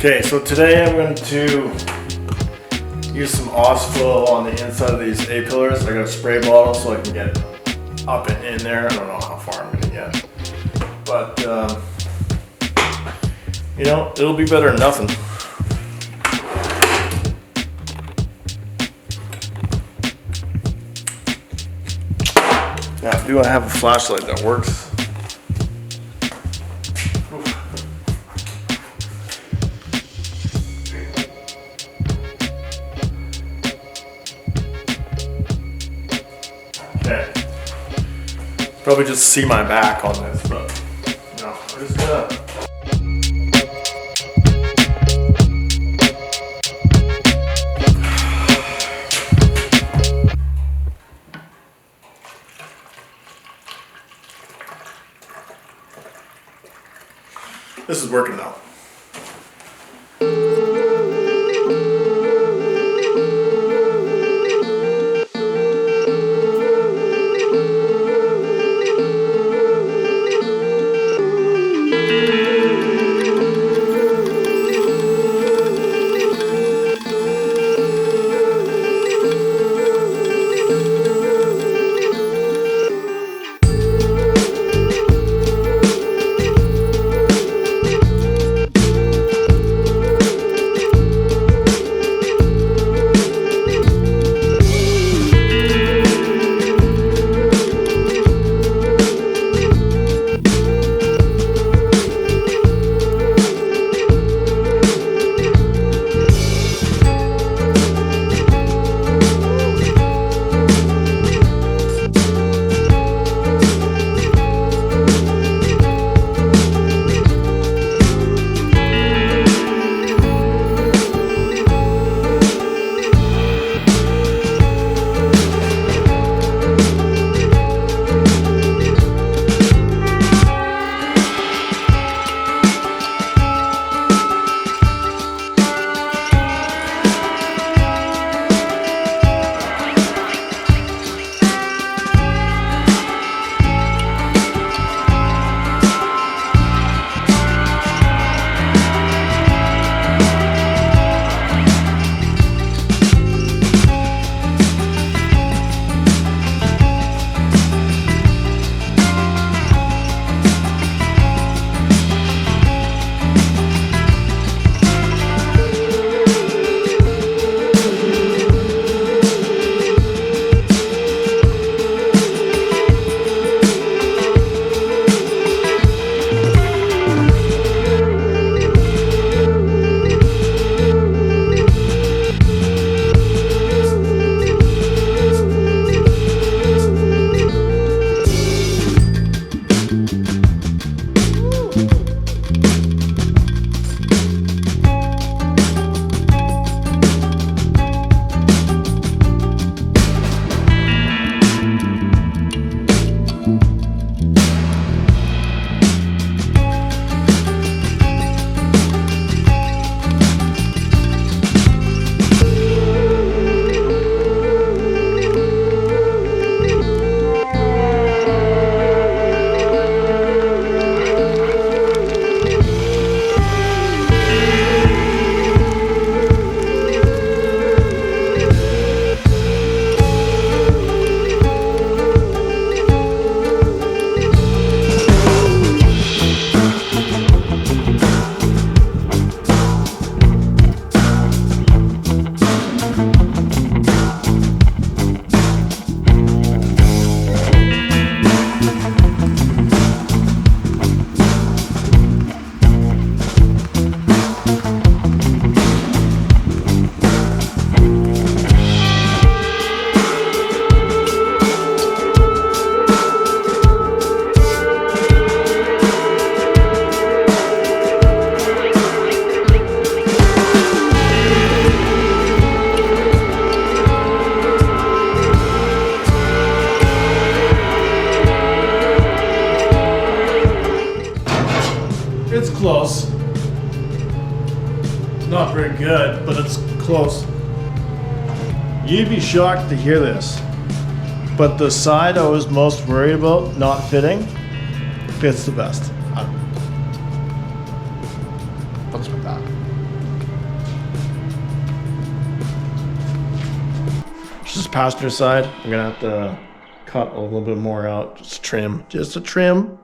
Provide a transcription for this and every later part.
Okay, so today I'm going to use some Osflow on the inside of these A-pillars. I got a spray bottle so I can get up and in there. I don't know how far I'm going to get. But, you know, it'll be better than nothing. Now, do I have a flashlight that works? Okay. Probably just see my back on this, but no, we're just gonna. This is working now. pretty good, but it's close. You'd be shocked to hear this, but the side I was most worried about not fitting fits the best. What's with that? Just passenger side. I'm gonna have to cut a little bit more out, just a trim.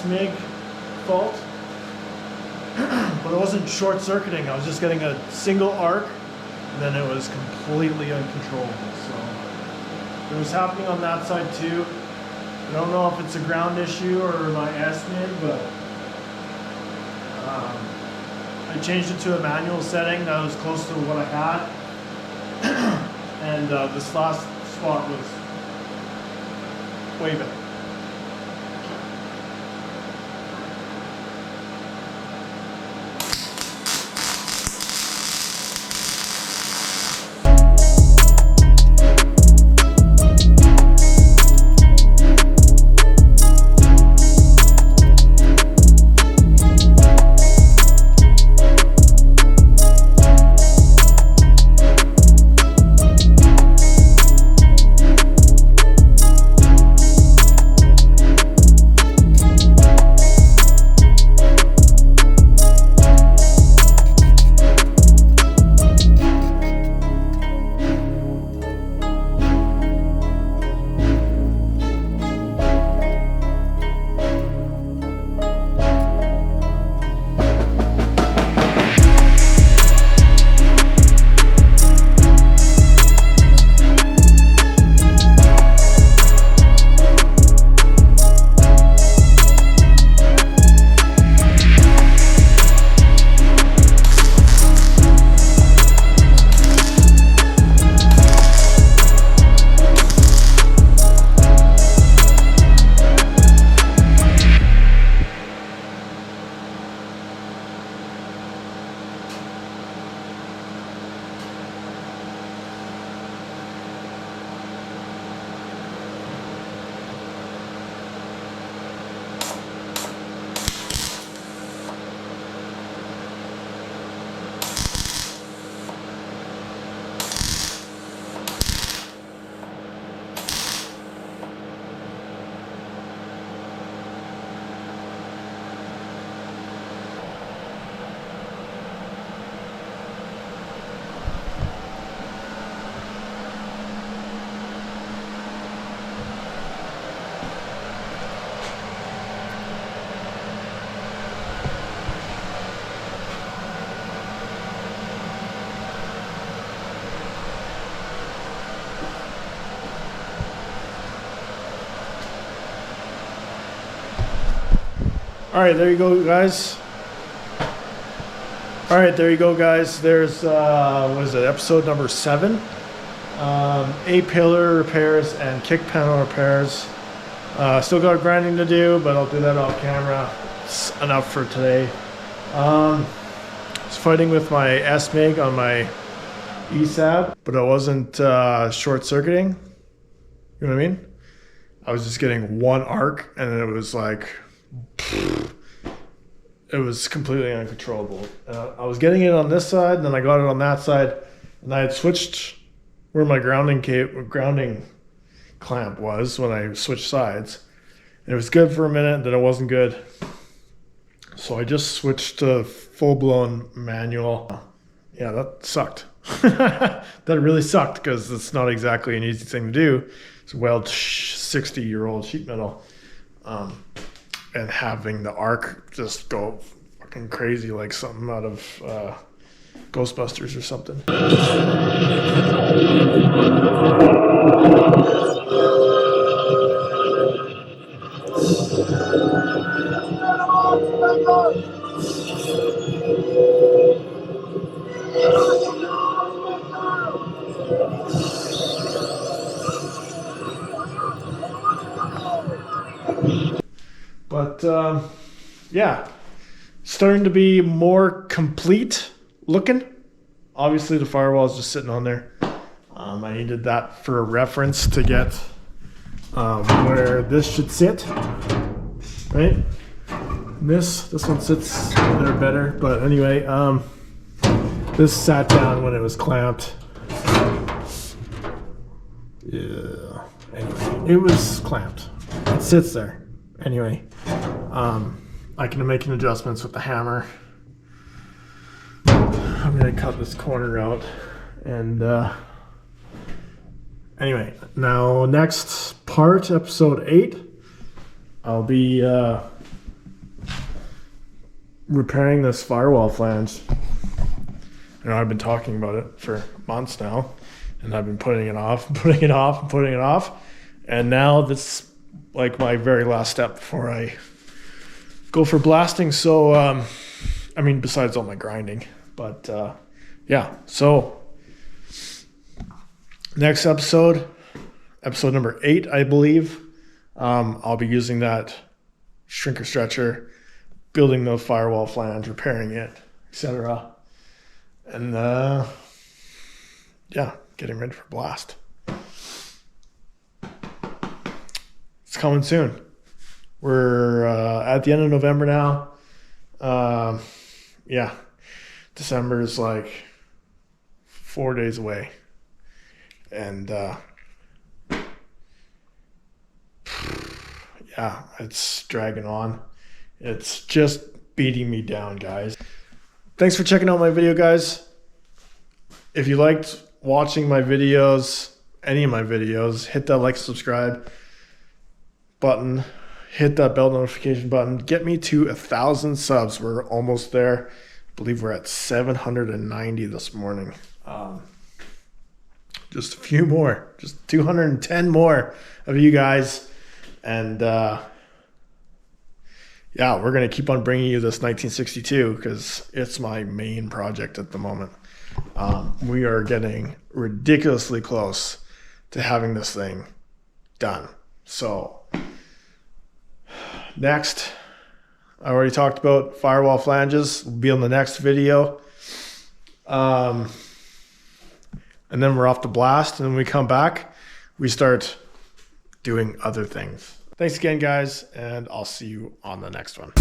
S-MIG fault, but it wasn't short circuiting. I was just getting a single arc, and then it was completely uncontrollable. So it was happening on that side too. I don't know if it's a ground issue or my S-MIG, but I changed it to a manual setting that was close to what I had. And this last spot was way better. All right, there you go, guys. All right, there you go, guys. There's, what is it, episode number 7. A-pillar repairs and kick panel repairs. Still got grinding to do, but I'll do that off camera. It's enough for today. I was fighting with my S-MIG on my ESAB, but I wasn't short-circuiting. You know what I mean? I was just getting one arc, and it was like... it was completely uncontrollable. I was getting it on this side, and then I got it on that side, and I had switched where my grounding clamp was when I switched sides. And it was good for a minute, then it wasn't good. So I just switched to full-blown manual. Yeah, that sucked. That really sucked because it's not exactly an easy thing to do. It's weld 60-year-old sheet metal. And having the arc just go fucking crazy like something out of Ghostbusters or something. But yeah, starting to be more complete looking. Obviously the firewall is just sitting on there. I needed that for a reference to get where this should sit, right? This one sits there better, but anyway, this sat down when it was clamped. Yeah, anyway, it was clamped. It sits there. Anyway, I can make adjustments with the hammer. I'm gonna cut this corner out, and anyway, now next part, episode 8, I'll be repairing this firewall flange. You know, I've been talking about it for months now, and I've been putting it off, putting it off. And now this like my very last step before I go for blasting. So, I mean, besides all my grinding, but yeah. So next episode number 8, I believe, I'll be using that shrinker stretcher, building the firewall flange, repairing it, etc. And yeah, getting ready for blast. It's coming soon. We're at the end of November now. Yeah, December is like 4 days away. And yeah, it's dragging on. It's just beating me down, guys. Thanks for checking out my video, guys. If you liked watching my videos, any of my videos, hit that like, subscribe button, hit that bell notification button. Get me to 1,000 subs. We're almost there. I believe we're at 790 this morning. Just a few more, just 210 more of you guys. And yeah, we're going to keep on bringing you this 1962 because it's my main project at the moment. We are getting ridiculously close to having this thing done. So next, I already talked about firewall flanges. Will be on the next video. And then we're off to blast. And when we come back, we start doing other things. Thanks again, guys, and I'll see you on the next one.